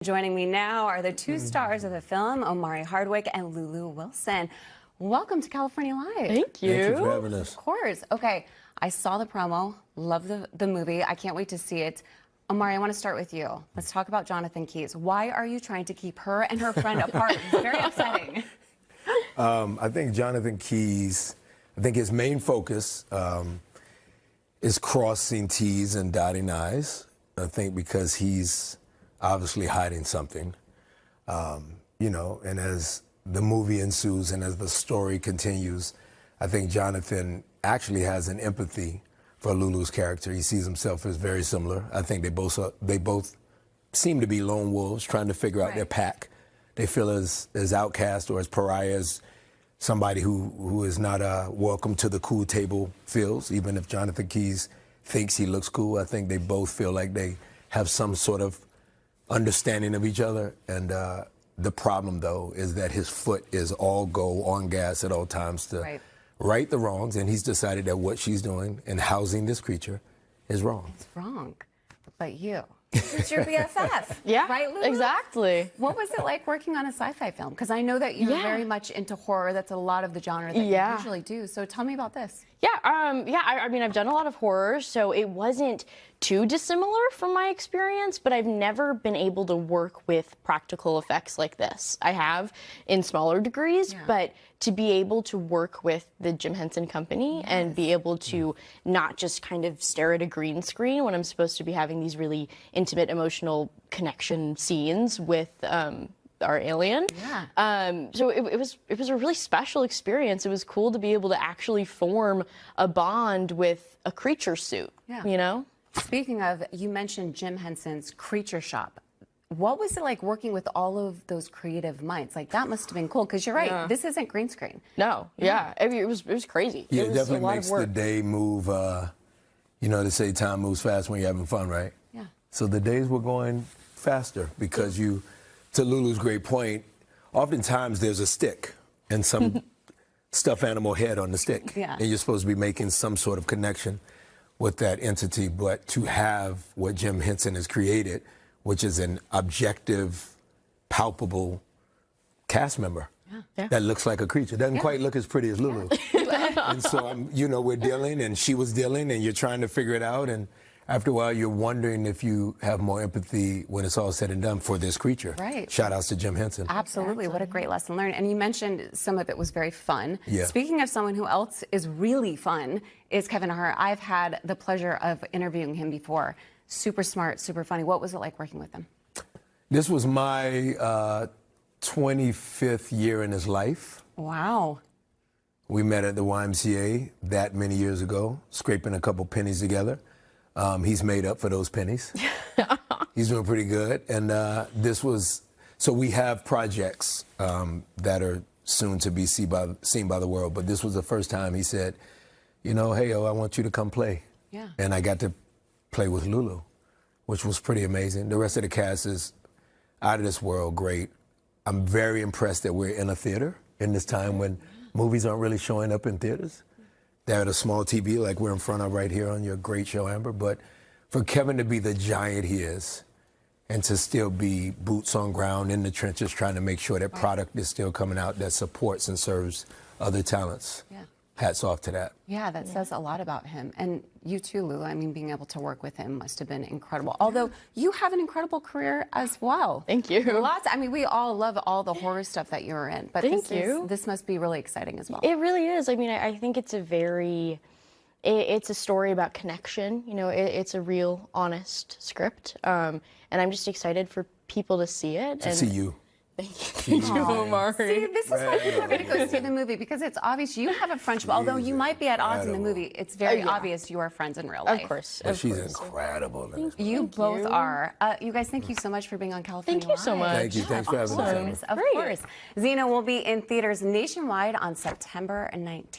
Joining me now are the two stars of the film, Omari Hardwick and Lulu Wilson. Welcome to California Live. Thank you. Thank you for having us. Of course. Okay, I saw the promo, love the movie. I can't wait to see it. Omari, I want to start with you. Let's talk about Jonathan Keyes. Why are you trying to keep her and her friend apart? It's very upsetting. I think Jonathan Keyes, his main focus is crossing T's and dotting I's. I think because he's obviously hiding something, and as the movie ensues and as the story continues, I think Jonathan actually has an empathy for Lulu's character. He sees himself as very similar. I think they both seem to be lone wolves trying to figure out their pack. They feel as outcast or as pariahs, somebody who is not welcome to the cool table feels, even if Jonathan Keyes thinks he looks cool. I think they both feel like they have some sort of understanding of each other, and the problem though is that his foot is all go on gas at all times to right the wrongs, and he's decided that what she's doing in housing this creature is wrong. It's wrong, but it's your BFF. Yeah, right, Lulu? exactly. What was it like working on a sci-fi film? Because I know that you're very much into horror. That's a lot of the genre that you usually do. So tell me about this. I mean, I've done a lot of horror, so it wasn't too dissimilar from my experience, but I've never been able to work with practical effects like this. I have in smaller degrees, but to be able to work with the Jim Henson Company and be able to not just kind of stare at a green screen when I'm supposed to be having these really intimate, emotional connection scenes with our alien. So it was a really special experience. It was cool to be able to actually form a bond with a creature suit, you know? Speaking of, you mentioned Jim Henson's Creature Shop. What was it like working with all of those creative minds? Like, that must have been cool, because you're right, this isn't green screen. No, I mean, it was crazy. Yeah, it was definitely a lot makes of work. the day move, they say time moves fast when you're having fun, right? Yeah. So the days were going faster because to Lulu's great point, oftentimes there's a stick and some stuffed animal head on the stick. And you're supposed to be making some sort of connection with that entity, but to have what Jim Henson has created, which is an objective, palpable cast member that looks like a creature. Doesn't quite look as pretty as Lulu. And so, we're dealing, and she was dealing, and you're trying to figure it out, and after a while, you're wondering if you have more empathy when it's all said and done for this creature. Right. Shout outs to Jim Henson. Absolutely. What a great lesson learned. And you mentioned some of it was very fun. Yeah. Speaking of someone who else is really fun is Kevin Hart. I've had the pleasure of interviewing him before. Super smart, super funny. What was it like working with him? This was my 25th year in his life. Wow. We met at the YMCA that many years ago, scraping a couple pennies together. He's made up for those pennies. He's doing pretty good. And so we have projects that are soon to be seen by the world. But this was the first time he said, hey, I want you to come play. Yeah. And I got to play with Lulu, which was pretty amazing. The rest of the cast is out of this world great. I'm very impressed that we're in a theater in this time when movies aren't really showing up in theaters. They're at a small TV like we're in front of right here on your great show, Amber. But for Kevin to be the giant he is and to still be boots on ground in the trenches trying to make sure that product is still coming out that supports and serves other talents. Hats off to that. Yeah, that says a lot about him. And you too, Lulu. I mean, being able to work with him must have been incredible. Although you have an incredible career as well. Thank you. I mean, we all love all the horror stuff that you're in. But this must be really exciting as well. It really is. I mean, I think it's it's a story about connection. It's a real, honest script. And I'm just excited for people to see it. To see you. Thank you, Omari. See, this is why people are going to go see the movie, because it's obvious you have a friendship. Although you might be at odds in the movie, it's very obvious you are friends in real life. Of course. But she's incredible. You both are. You guys, thank you so much for being on California Thank you so much. Thank you. Thanks for having us. Of course. Xeno will be in theaters nationwide on September 19th.